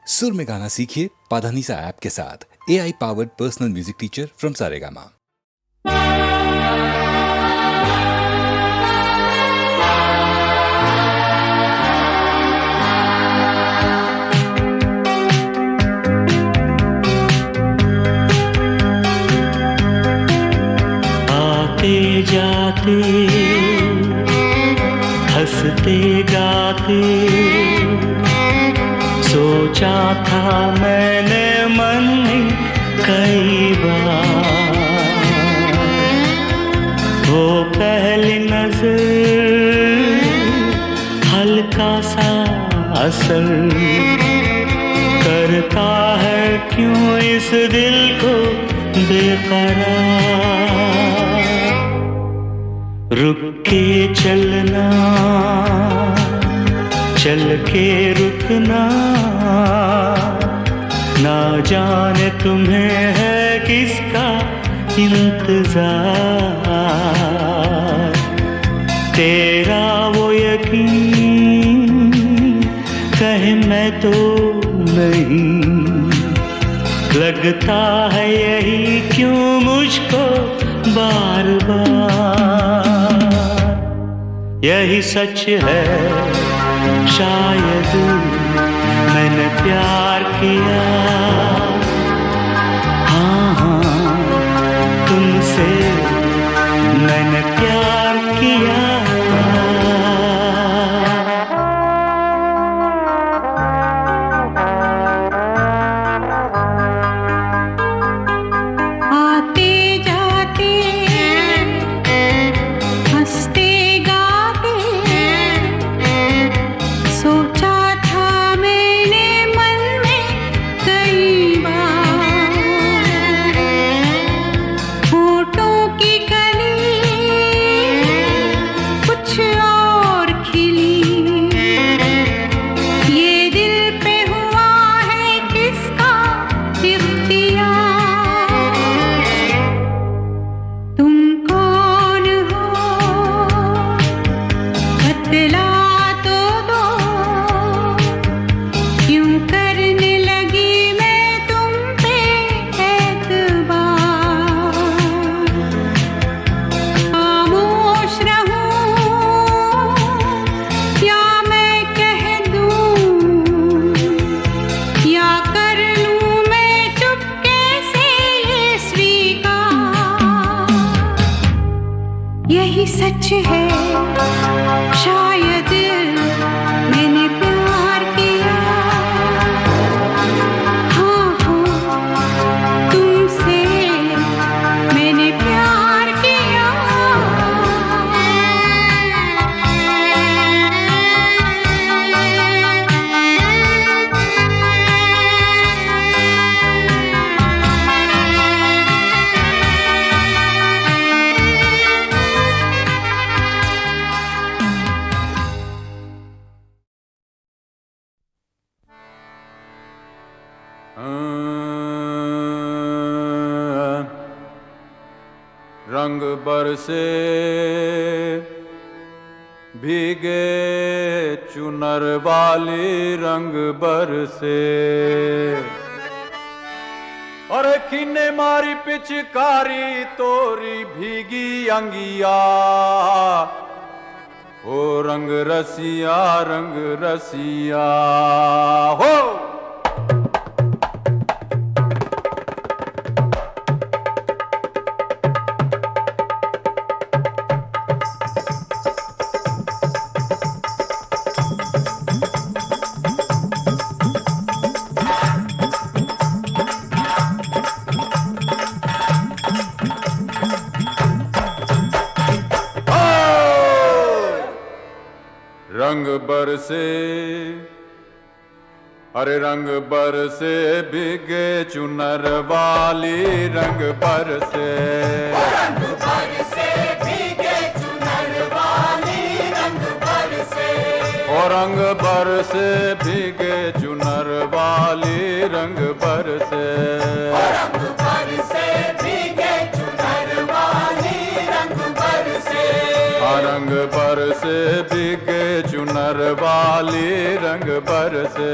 सुर में गाना सीखिए पाधानीसा ऐप के साथ। AI powered personal music teacher from Saregama. आते जाते हंसते गाते सोचा था मैंने मन में कई बार, वो पहली नजर हल्का सा असर करता है क्यों इस दिल को बेकरार। रुक के चलना, चल के रुकना, ना जाने तुम्हें है किसका इंतजार। तेरा वो यकीन कहे मैं तो नहीं, लगता है यही क्यों मुझको बार बार। यही सच है शायद मैंने प्यार किया, हाँ तुमसे मैंने प्यार किया। यही सच है शायद मैंने प्यार किया, हाँ हाँ तुमसे मैंने प्यार किया। रंग बरसे भीगे चुनर वाली, रंग बरसे और किन्ने मारी पिचकारी तोरी भीगी अंगिया। ओ रंग रसिया हो। रंग बरसे अरे रंग बरसे भीगे चुनर वाली, रंग बरसे रंग बरसे भीगे चुनर वाली, रंग बरसे ओ रंग बरसे भीगे चुनर वाली, रंग बरसे रंग बरसे भीगे चुनर वाली, रंग बरसे रंग बरसे भीगे चुनर वाली, रंग बरसे।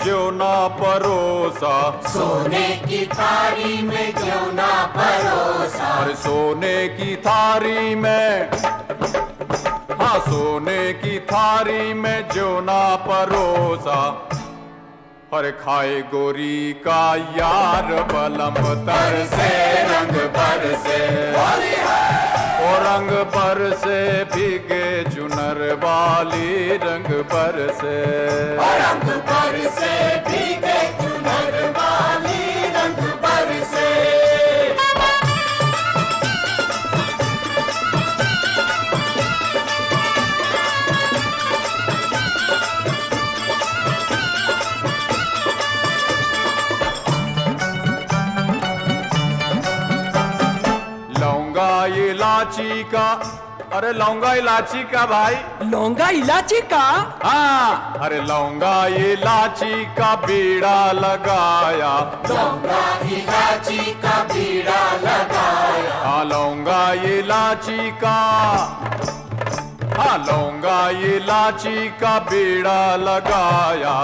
ज्यो ना परोसा, सोने की थाली में क्यों ना परोसा, अरे सोने की थाली में, हाँ सोने की थाली में ज्यो ना परोसा, हर खाए गोरी का यार बलम तर से रंग पर से, ओ रंग पर से भीगे चुनर वाली रंग पर से, रंग पर से भीगे चुनर वाली रंग पर से। लौंगा इलाची का, अरे लौंगा इलाची का भाई, लौंगा इलायची का। हाँ अरे लौंगा इलाची का बीड़ा लगाया, लौंगा इलायची का बीड़ा लगाया, हाँ लौंगा इलाची का, हाँ लौंगा इलाची का बीड़ा लगाया,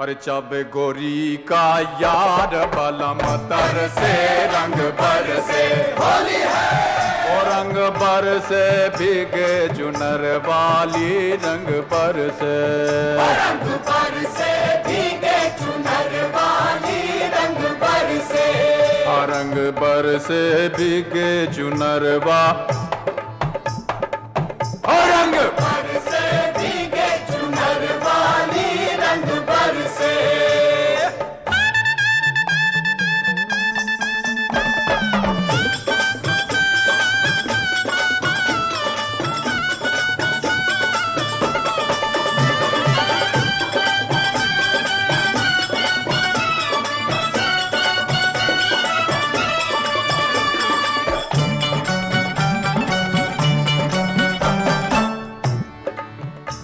अरे चब गोरी का यार बलम तर से रंग पर से, होली है ओ रंग पर से भीगे चुनर वाली रंग पर से, रंग पर से भीगे चुनर वाली रंग पर से, रंग पर से भीगे चुनर वा, रंग पर से भीगे चुनर वाली रंग पर से।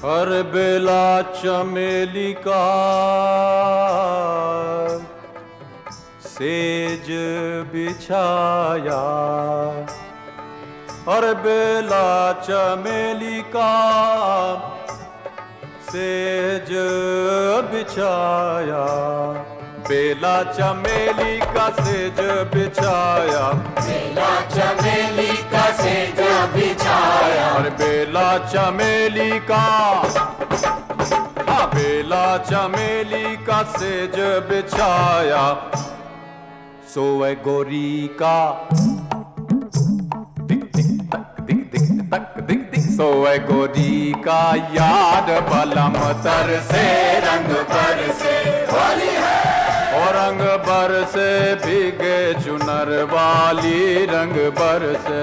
हर बेला चमेली का सेज बिछाया, हर बेला चमेली का सेज बिछाया, बेला चमेली का सेज बिछाया, बेला चमेली का सेज बिछाया, और बेला चमेली का, हाँ बेला चमेली का सेज बिछाया, सोए गोरी का दिक दिक तक दिक दिक तक दिक दिक, सोए गोरी का याद बलम तर से रंग पर से, होली है और रंग पर से भीगे चुनर वाली रंग पर से,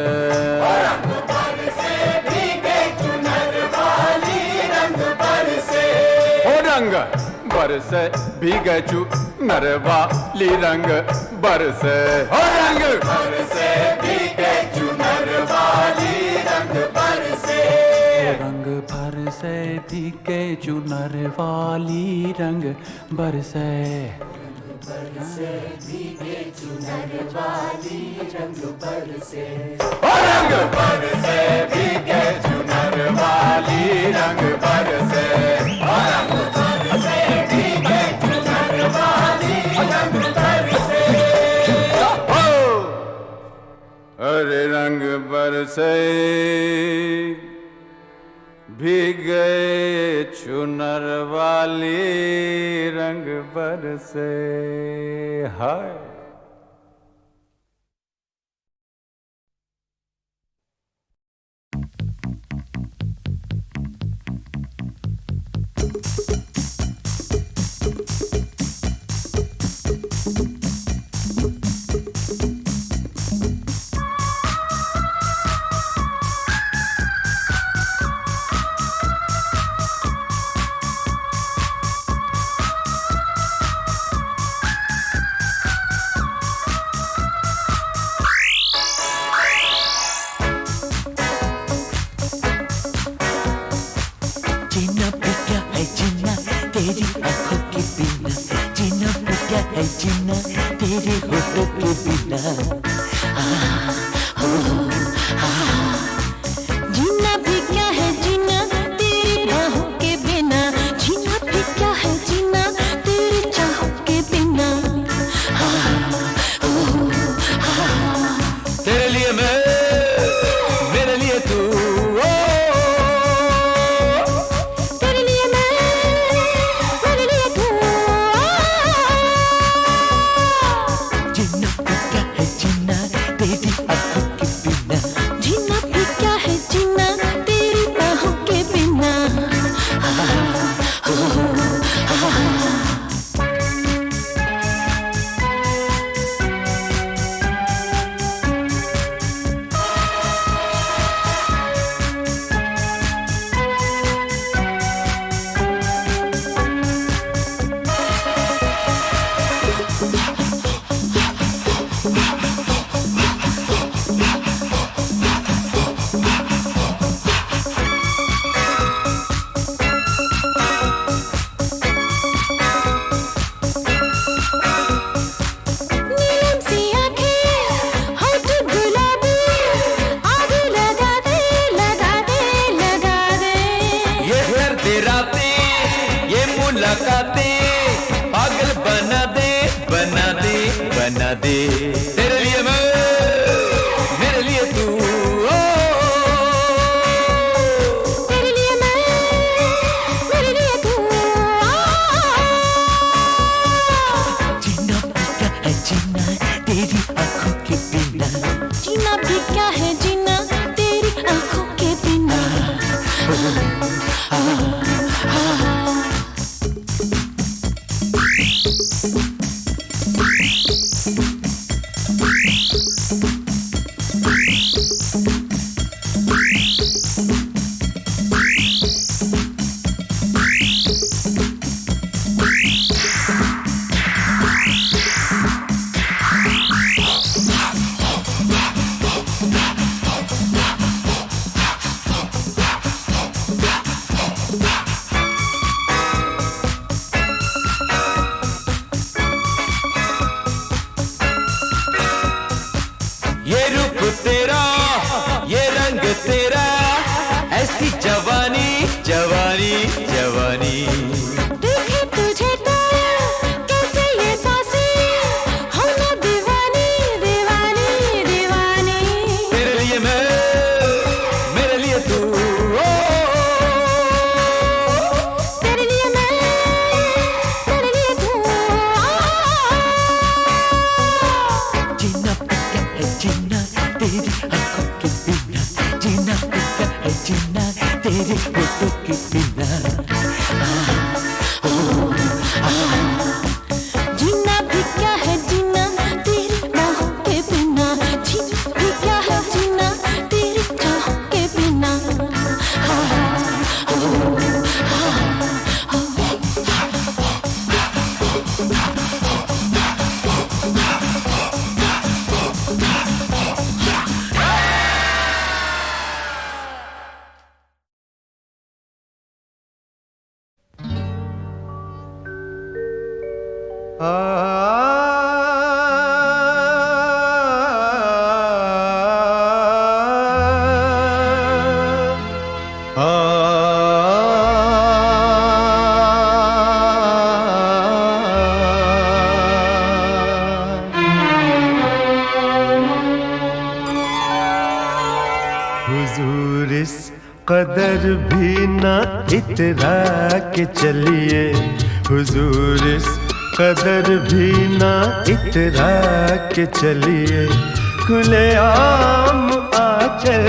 रंग पर से भीगे चुनर वाली रंग पर से, ओ रंग बरसे भीगे चुनर वाली रंग बरसे, ओ रंग बरसे भीगे चुनर वाली रंग बरसे, रंग भर से भीगे चुनर वाली रंग बरसे, बरसे भीगे चुनर वाली रंग बरसे, ओ रंग बरसे भीगे चुनर वाली रंग बरसे, ओ रंग बरसे भीगे चुनर वाली रंग बरसे, ओ अरे रंग बरसे भीगे चुनर वाली रंग बरसे, हाय जीना भी क्या है जीना तेरी आंखों के बिना, जीना भी क्या है जीना तेरे होठों के बिना, जीना भी क्या है जीना तेरी बाहों के बिना, जीना भी क्या है जीना बना दे। तेरे लिए मैं, मेरे लिए तू, ओ तेरे लिए मैं, मेरे लिए तू, जीना भी क्या है जीना तेरी आंखों के बिना, जीना भी क्या है जीना तेरी आंखों के बिना। ये रूप तेरा, ये रंग तेरा, ऐसी जवानी जवानी जवानी। देखे तुझे तो कैसे ये सांसें हो ना दीवानी दीवानी दीवानी। तेरे लिए मैं, मेरे लिए तू, ओ तेरे लिए मैं, तेरे लिए तू, जीना पक्का है जीना तेरी आंखों के बिना, जीना पक्का है जीना तेरे होठों के बिना। जीना भी क्या है जीना तेरी बाहों के बिना, जीना भी क्या है जीना तेरी चाहों के बिना। हुजूर इस कदर भी ना इतरा के चलिए, हुजूर इस कदर भी ना इतरा के चलिए, खुले आम आंचल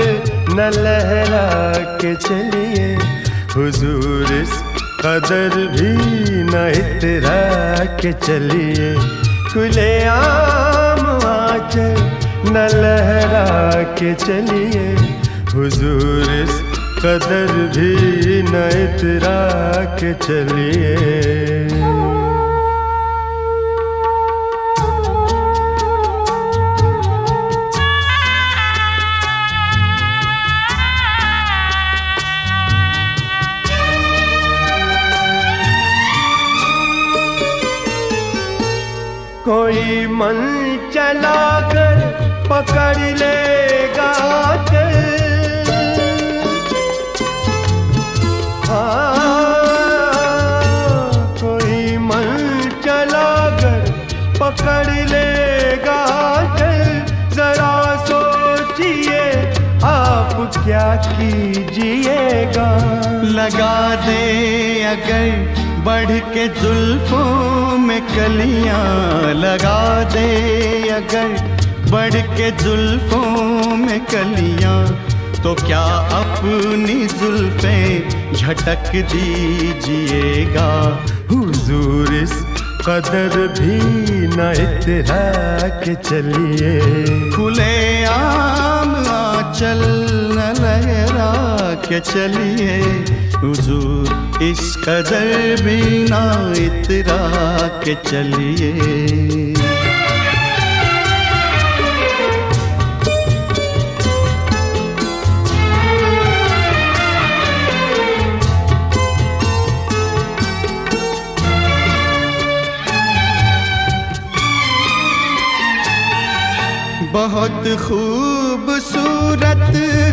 न लहरा के चलिए, हुजूर इस कदर भी न इतरा के चलिए, खुले आम आंचल न लहरा के चलिए, हुजूर इस कदर भी न इतरा के चलिए। कोई मन चला कर पकड़ लेगा चल, कोई मन चला कर पकड़ लेगा चल, जरा सोचिए आप क्या कीजिएगा। लगा दे अगर बढ़ के जुल्फों में कलियां, लगा दे अगर बढ़ के जुल्फों में कलियां, तो क्या अपनी जुल्फें झटक दीजिएगा। हुजूर इस कदर भी न इतरा के चलिए, खुले आम आंचल न लहरा के चलिए, हुजूर इस कदर भी ना इतरा के चलिए। बहुत खूबसूरत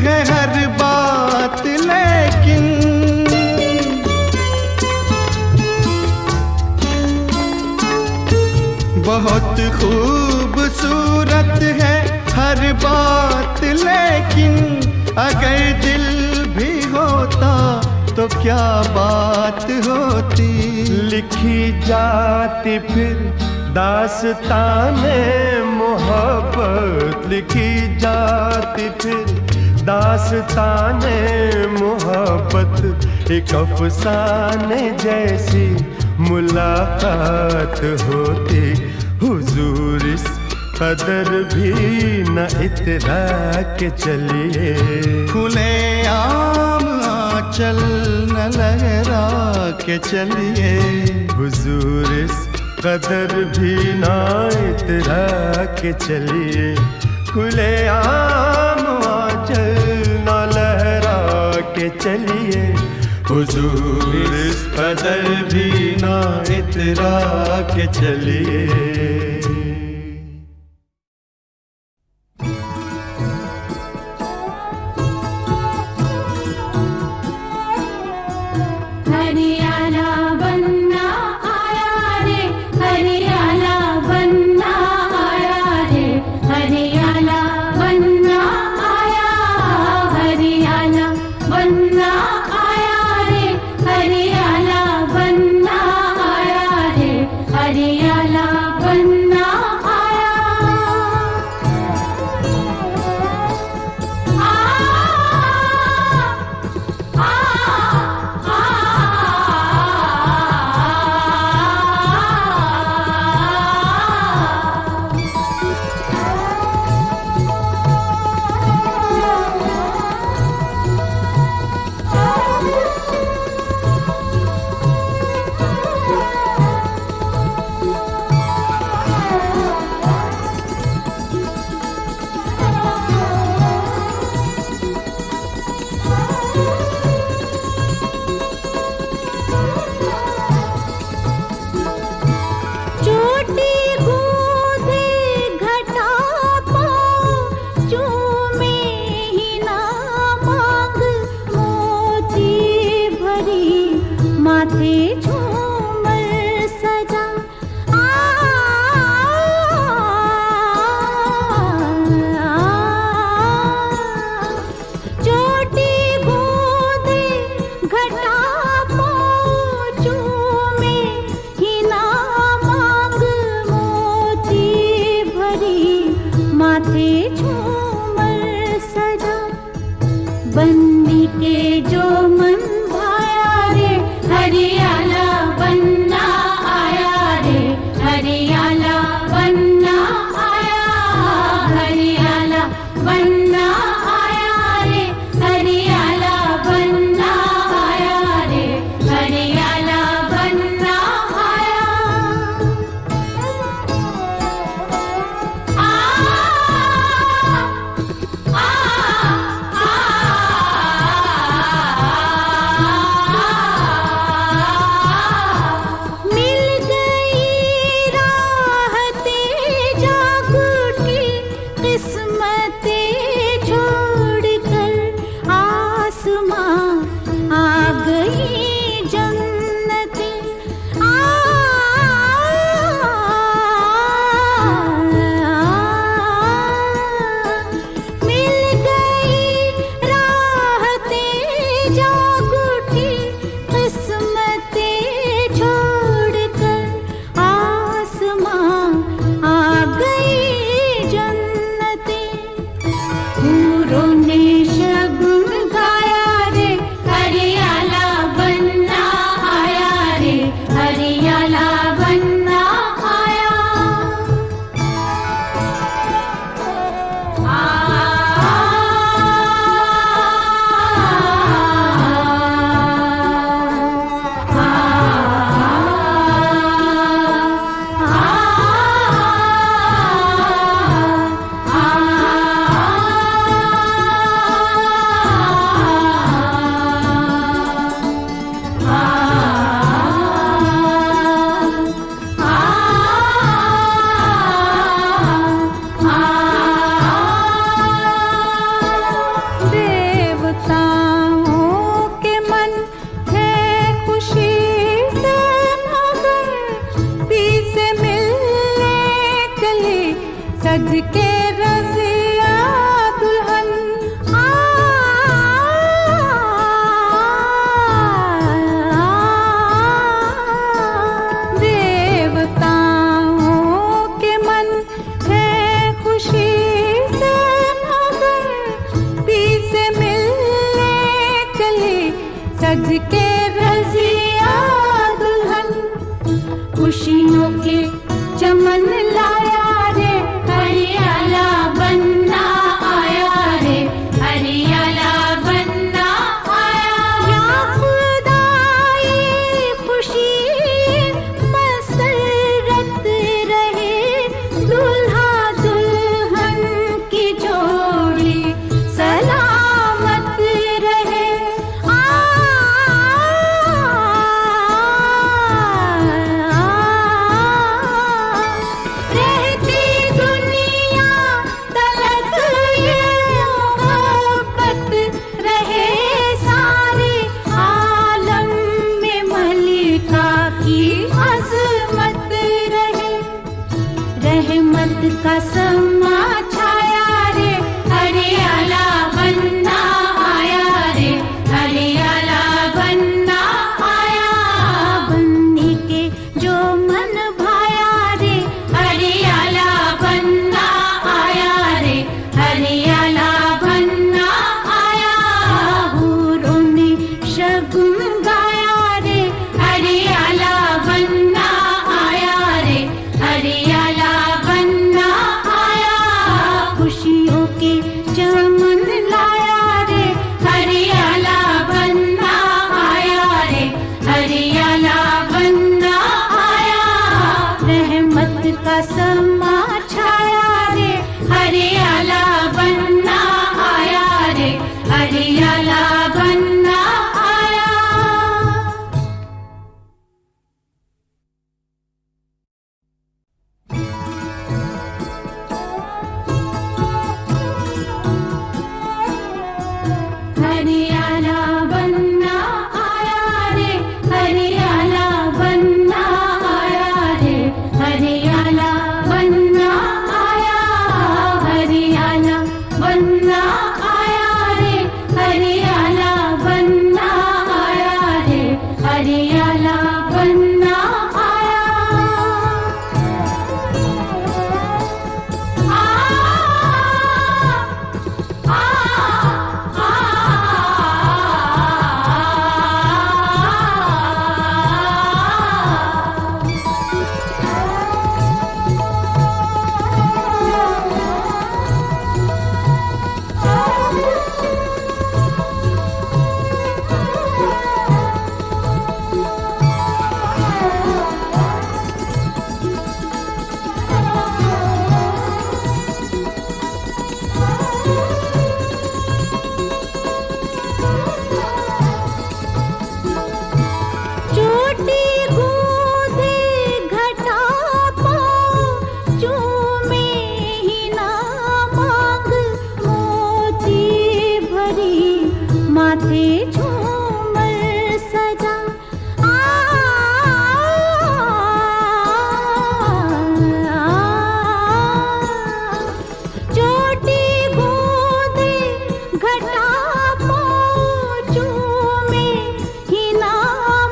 है हर बात, लेकिन बहुत खूबसूरत है हर बात, लेकिन अगर दिल भी होता तो क्या बात होती। लिखी जाती फिर दास्ताने मोहब्बत, लिखी जाती फिर दास्ताने मोहब्बत। एक अफसाने जैसी मुलाकात होती। हुजूर इस कदर भी न इतरा के चलिए, खुले आम आंचल न लहरा के चलिए। हुजूर इस कदर भी न इतरा के चलिए, खुले आम आंचल न लहरा के चलिए। हुजूर इस कदर भी न इतरा के चलिए। हरियाला बन्ना आया रे, हरियाला बन्ना आया रे, हरियाला बन्ना आया, हरियाला बन्ना आया रे, हरियाला बन्ना आया रे, हरियाला बन्ना आया। बंदी के जो मन भाया रे, हरियाला बन्ना आया रे, हरियाला बन्ना आया, हरियाला बन्ना आया रे, हरियाला बन्ना आया रे, हरियाला बन्ना आया। आ सज के रजिया दुल्हन देवताओं के मन है खुशी से भगवती से मिलने चले सज के रजिया दुल्हन खुशियों के चमन लाया रे हरियाला बनना आया रे हरियाला बनना आया या खुदा ये खुशी मसरत रहे दुल्हा दुल्हन की जोड़ी सलामत रहे रहती दुनिया तलक ये मोहब्बत रहे सारे आलम में मलिका की अजमत रहे रहमत का समा छाया रे हरियाला बनना आया रे हरियाला बनना आया बनने के जो मन भाया रे हरियाला बनना आया रे हरियाला बनना आया हूरों ने शगुन गाया रे हरियाला बनना आया रे हरियाला बनना आया खुशियों के चमन लाया रे हरियाला बनना आया रे हरियाला बनना आया रहमत का समा छाया रे हरियाला बनना आया रे हरियाला बनना आया हरियाला बनना आया रे हरियाला बनना आया रे हरियाला बनना आया हरियाला बनना आया रे हरियाला बनना आया रे हरियाला बनना आया चोटी गूंदे घटा पाँव चूमे ही ना मांग मोती भरी माथे झूमर सजा चोटी गूंदे घटा पाँव चूमे ही ना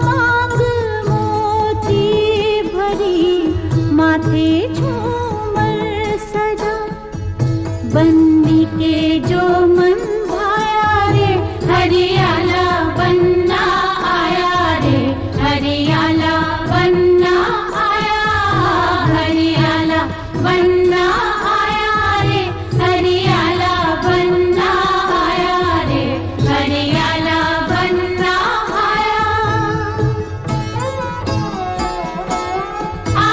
मांग मोती भरी माथे झूमर सजा बंदी के जो मन भाया रे हरियाला बनना आया रे हरियाला बनना आया हरियाला बनना आया रे हरियाला बनना आया रे हरियाला बनना आया आ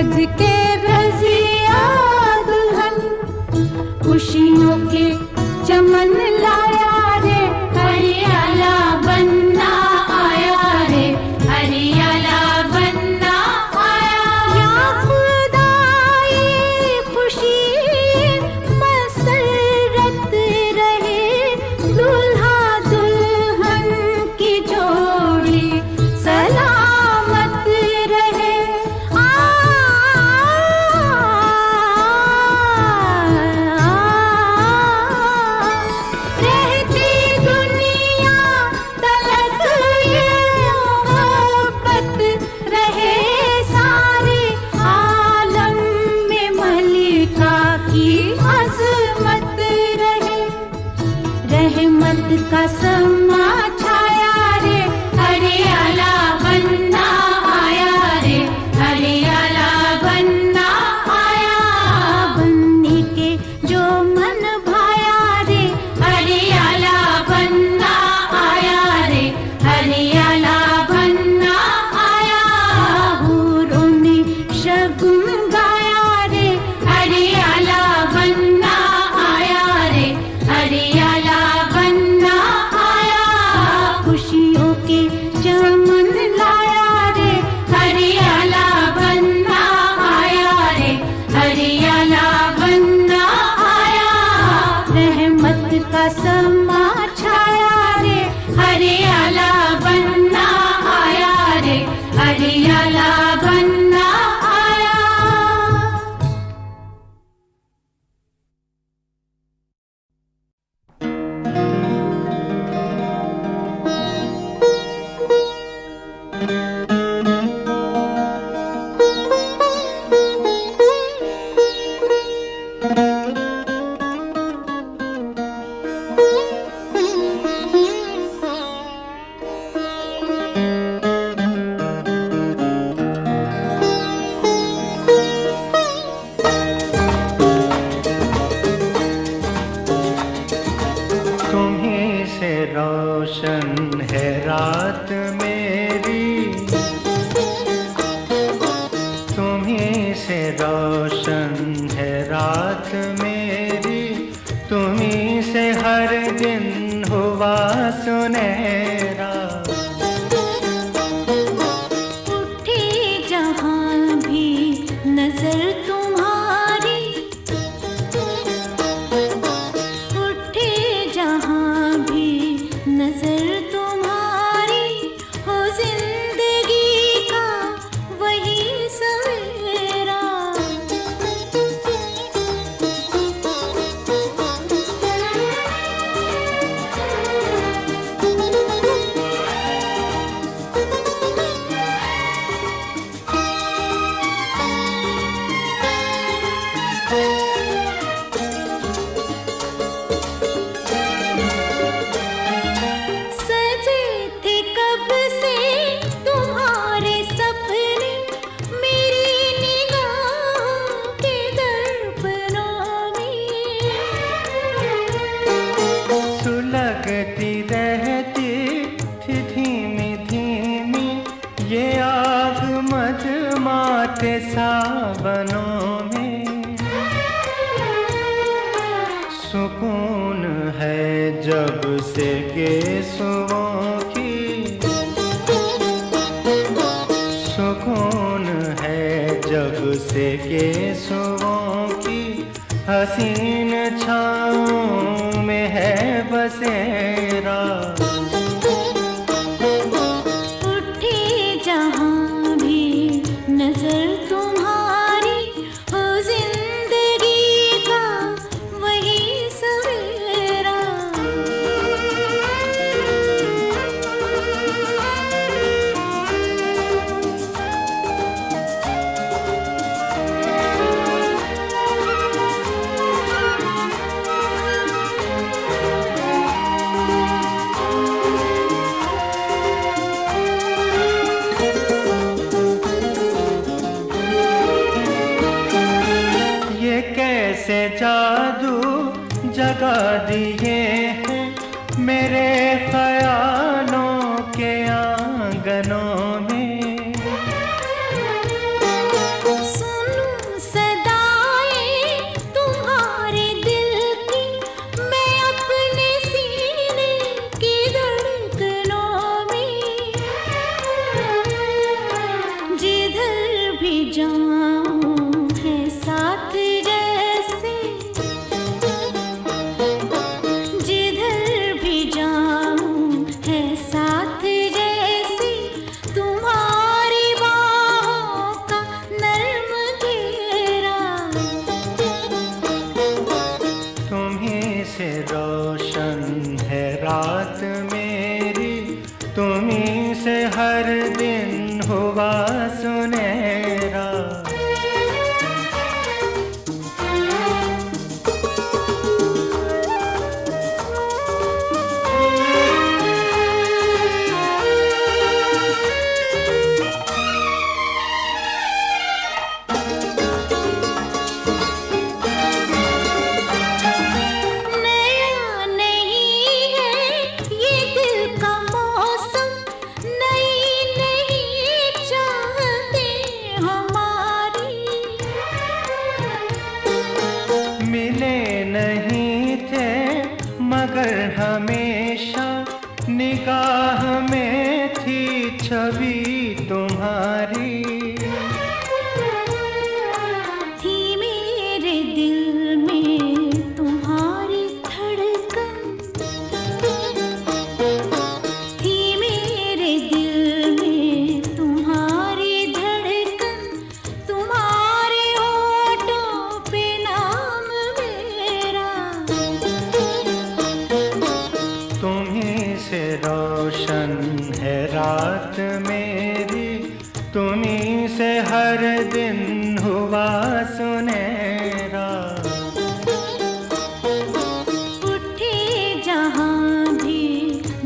सज के रजिया दुल्हन खुशियों के चमन लाया रे हरियाला बनना आया रे हरियाला बनना आया। या खुदा ये खुशी मसरत रहे दुल्हा दुल्हन की जोड़ी सलामत रहे। रहती दुनिया तलक ये मोहब्बत रहे सारे आलम में मलिका की अजमत रहे। रहमत का समा छाया रे हरियाला बनना आया रे हरियाला बनना आया। बनने के जो मन भाया रे हरियाला बनना आया रे हरियाला बनना आया। हूरों ने शगुन गाया रे हरियाला बनना आया रे हरियाला बनना आया। खुशियों के चमन लाया रे हरियाला बनना आया रे हरियाला बनना आया। रहमत का समा छाया रे हरियाला बनना आया रे हरियाला बनना आया। तुम्हीं से रोशन है रात मेरी, तुम्हीं से रोशन है रात मेरी, तुम्हीं से हर दिन हुआ सुनहरा। उठी जहां भी नजर तुम्हारी, उठी जहां भी नजर तुम्हारी, हो जिंदगी का वही सवेरा। सजे थे कब से तुम्हारे सपने मेरी निगाहों के दर्पणों में। सुलगती रहती थी धीमी धीमी ये आग मधमाते सावनों में। सुकून है जब से केसुओं की, सुकून है जब से केसुओं की, हसीन छाँव में है बसेरा। उठी जहां भी नजर तुम्हारी, हो जिंदगी का वही सवेरा। कैसे जादू जगा दिए हैं मेरे ख्यालों के आंगनों में। जाऊं है साथ जैसे, जिधर भी जाऊं है साथ जैसे, तुम्हारी बाहों का नर्म घेरा। तुम्हीं से रोशन है रात मेरी, तुम्हीं से हर दिन हुआ सुनहरा। नया नहीं है ये दिल का मौसम, नई नई चाहते हमारी। मिले नहीं थे मगर हमेशा निगाह में थी छवि तुम्हारी। थी मेरे दिल में तुम्हारी धड़कन, थी मेरे दिल में तुम्हारी धड़कन, तुम्हारे होठों पे नाम मेरा। तुम्हीं से रोशन है रात मेरी, तुम्हीं से हर दिन हुआ सुनहरा। उठे जहां भी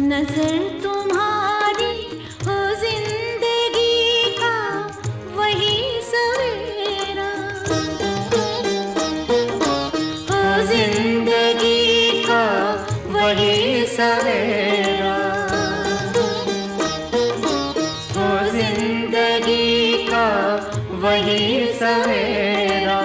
नजर तुम्हारी, हो जिंदगी का वही सवेरा। हो जिंदगी का वही सवेरा। हो जिंदगी का वही सवेरा।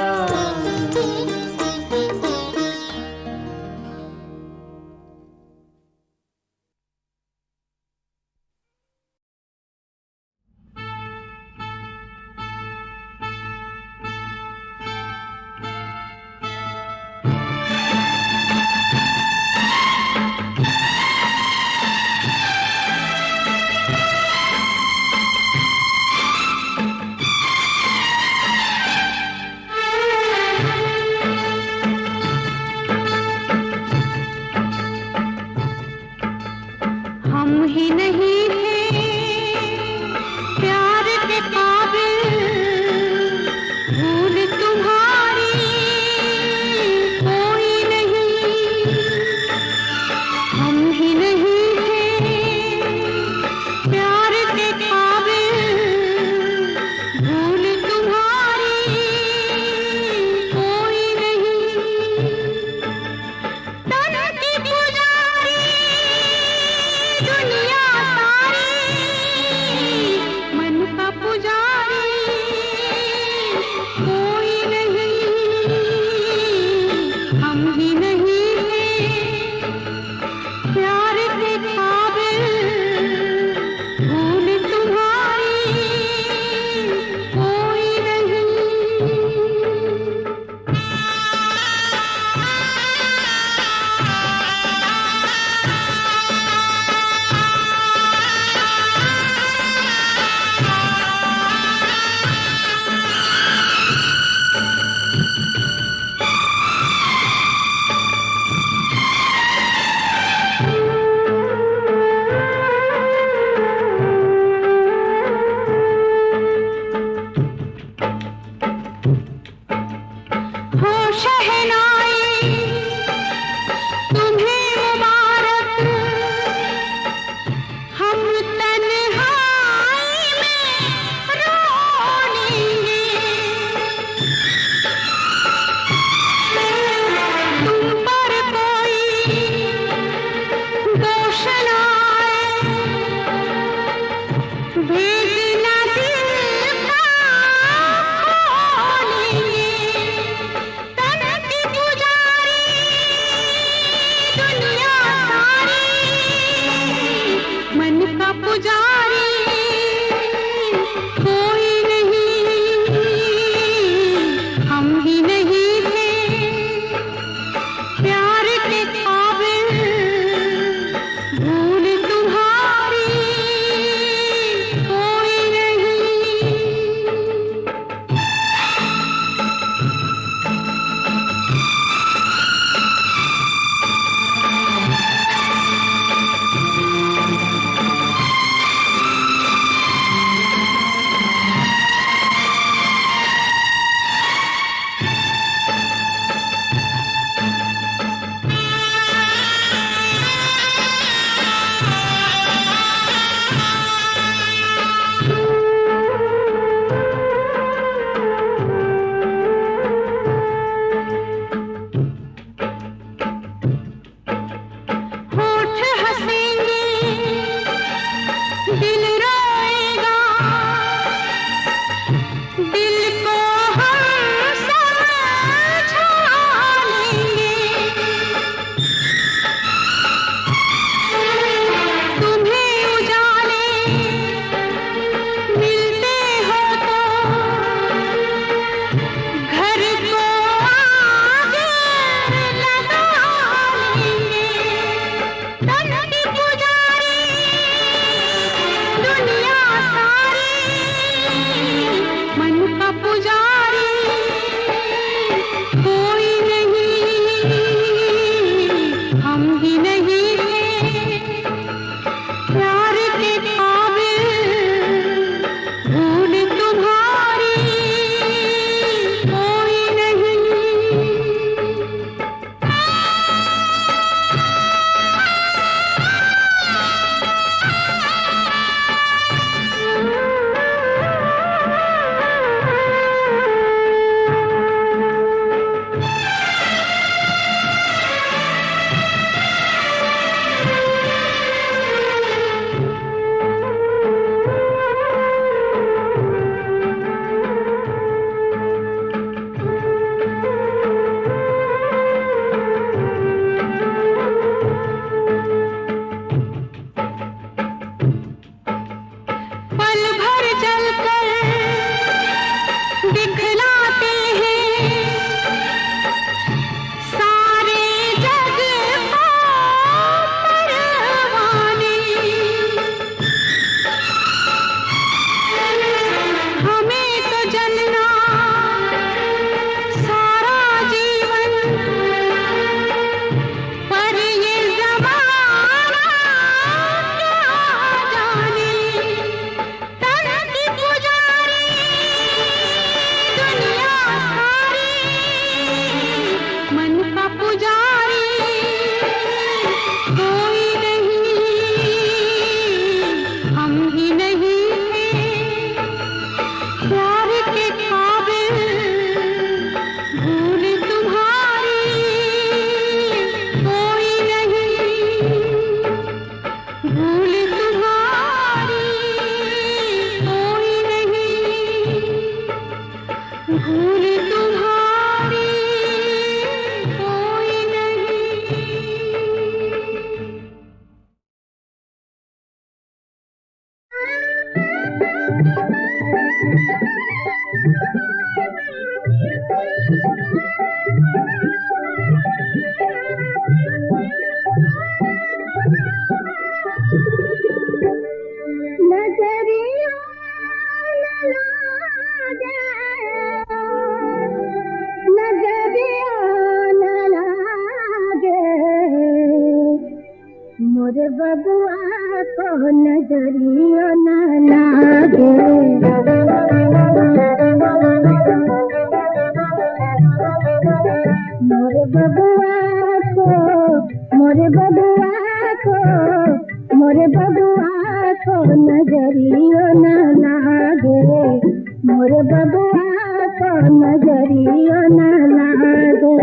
मोरे बबुआ को नजरिया न लागे।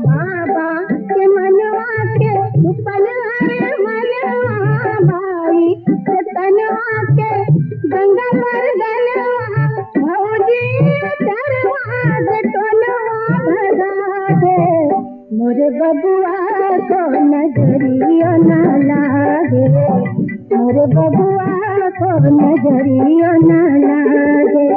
बाबा के मनवा के सुपन है मनवा, भाई के तनवा के गंगा मर्दनवा, भौजी चरवा से टोनवा भगा दे। मोरे बबुआ को नजरिया न लागे, मोरे बबुआ को नजरिया न लागे।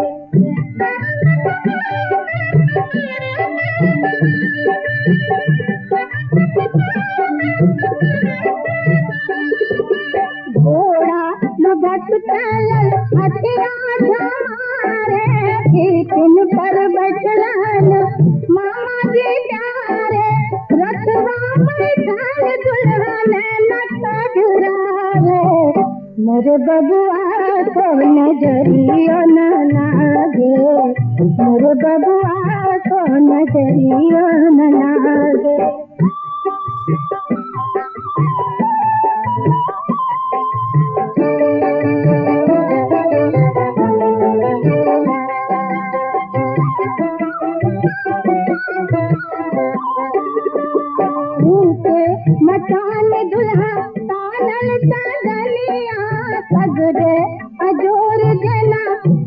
घोड़ा लुगत चलल हथिया झारे, किन पर बैठलन मामा जी प्यारे, रथवा बैठल दुल्हन नट जुरावे। मोरे बबुआ को नजरिया न लागे, मोरे बबुआ को नजरिया न लागे। मचान दुल्हा तानल चांदनिया, सगरे अजोर जना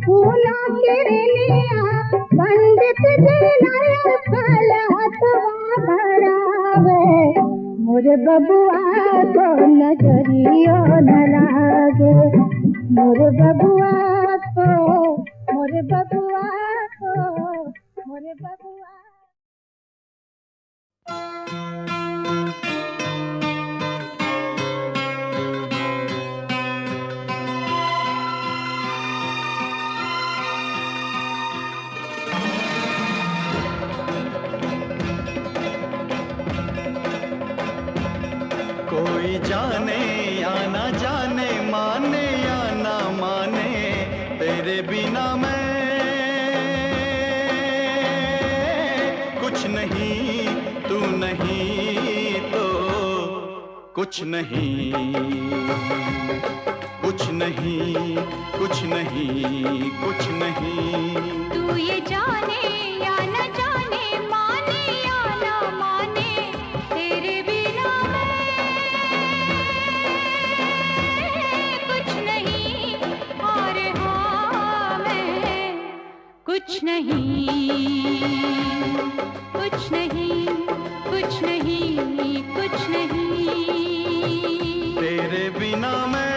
फूलों की रिनिया, पंडित जी फल हथवा भरावे। मोरे बबुआ को नजरिया न लागे, मोरे बबुआ को, मोरे बबुआ को, मोरे बबुआ। कोई जाने या ना जाने, माने या ना माने, तेरे बिना मैं कुछ नहीं, तू नहीं तो कुछ नहीं, कुछ नहीं, कुछ नहीं, कुछ नहीं। तू ये जाने या न जाने, माने या ना माने, तेरे बिना मैं कुछ नहीं, और हाँ मैं कुछ नहीं, कुछ नहीं, कुछ नहीं, कुछ नहीं। तेरे बिना मैं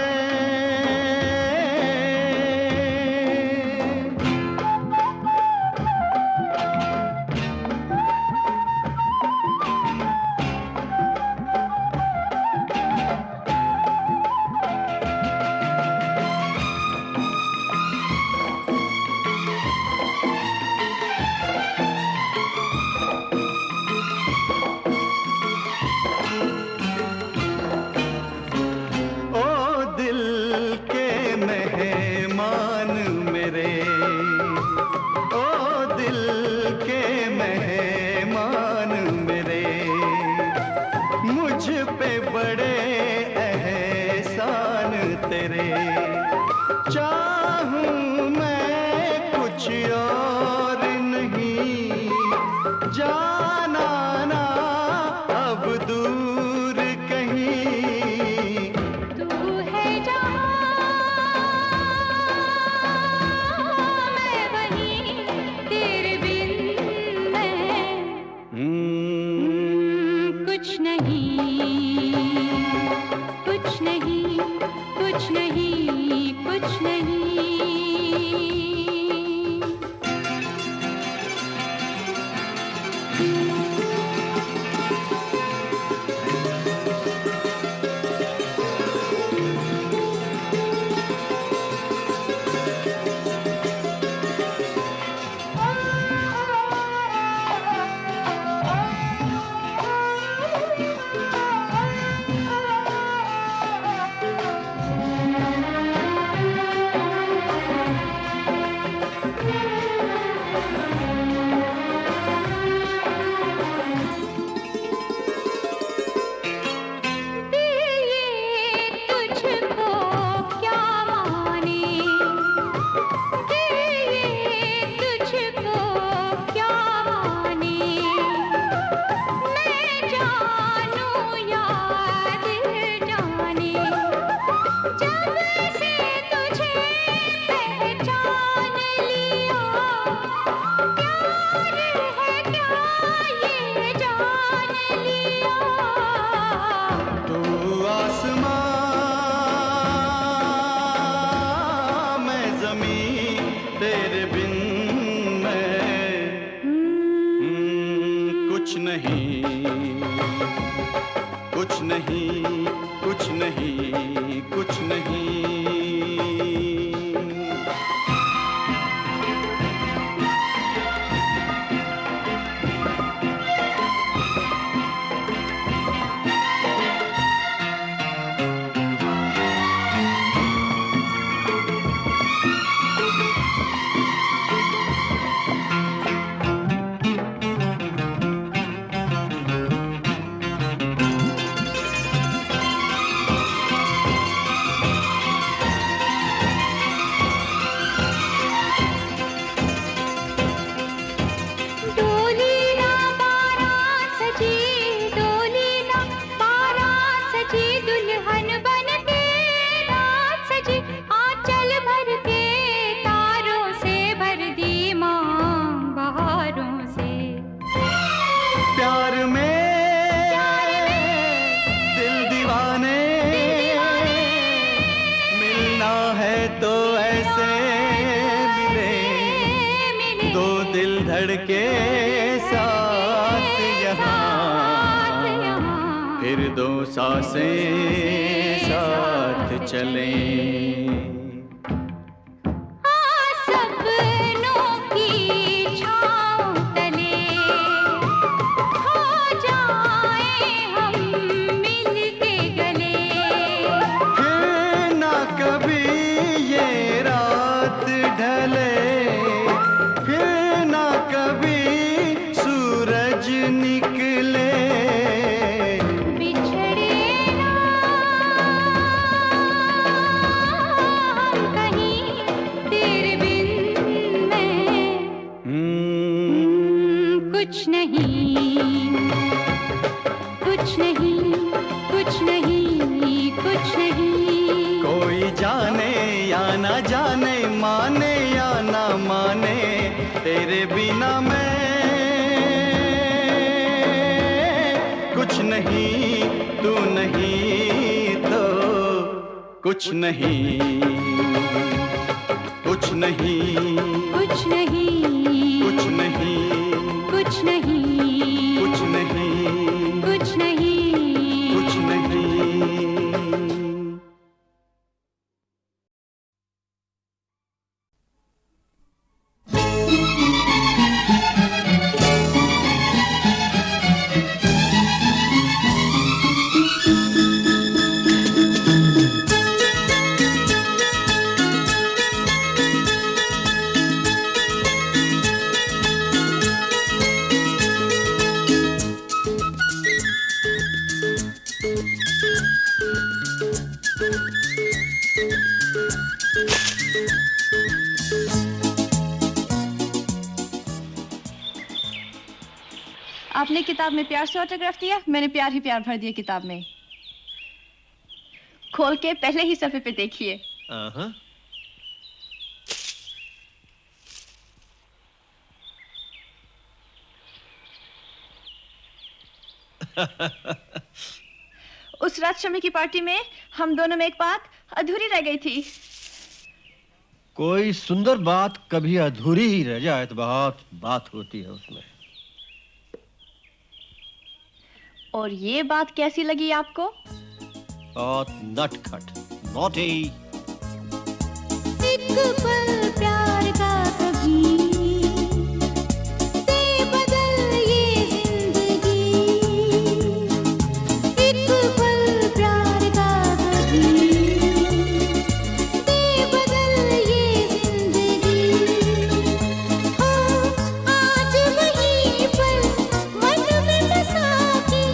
चाहूं मैं कुछ और नहीं, जाना ना अब दूर कहीं। तू है जहाँ मैं वहीं, तेरे बिन मैं कुछ नहीं, कुछ नहीं, कुछ नहीं, कुछ नहीं। तेरे बिन मैं कुछ नहीं, कुछ नहीं, कुछ नहीं, कुछ नहीं। के साथ यहाँ फिर दो सांसें साथ चलें। सपनों की छाँव तले हो जाए हम मिल के गले। फिर ना कभी ये रात ढले, कभी सूरज निकले, बिछड़े ना हम कहीं तेरे बिन मैं कुछ नहीं, कुछ नहीं, कुछ नहीं, कुछ नहीं। कोई जाने या ना जाने, माने या ना माने, तेरे बिना मैं कुछ नहीं, तू नहीं तो कुछ नहीं, कुछ नहीं, कुछ नहीं, कुछ नहीं, कुछ नहीं, कुछ नहीं, कुछ नहीं, कुछ नहीं। आपने किताब में प्यार से ऑटोग्राफ दिया, मैंने प्यार ही प्यार भर दिया किताब में। खोल के पहले ही सफ़े पे देखिए। उस रात शमी की पार्टी में हम दोनों में एक बात अधूरी रह गई थी। कोई सुंदर बात कभी अधूरी ही रह जाए तो बहुत बात होती है उसमें। और ये बात कैसी लगी आपको? बहुत नटखट, नॉटी। एक पल प्यार का कभी दे बदल ये जिंदगी, एक पल प्यार का कभी दे बदल ये जिंदगी। हाँ आज वहीं पर मन में बसा के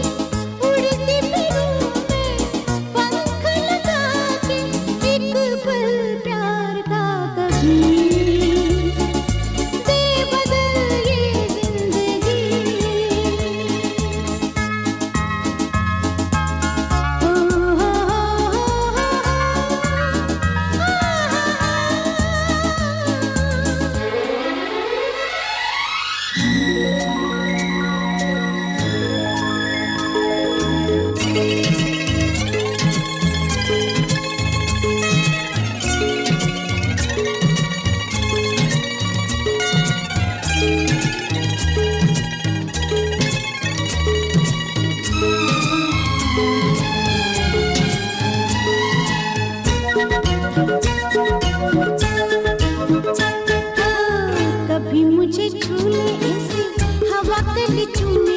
उड़ती फिरूं मैं पंख लगा के, एक पल प्यार का कभी मुझे छू ले ऐसे हवा कली चूना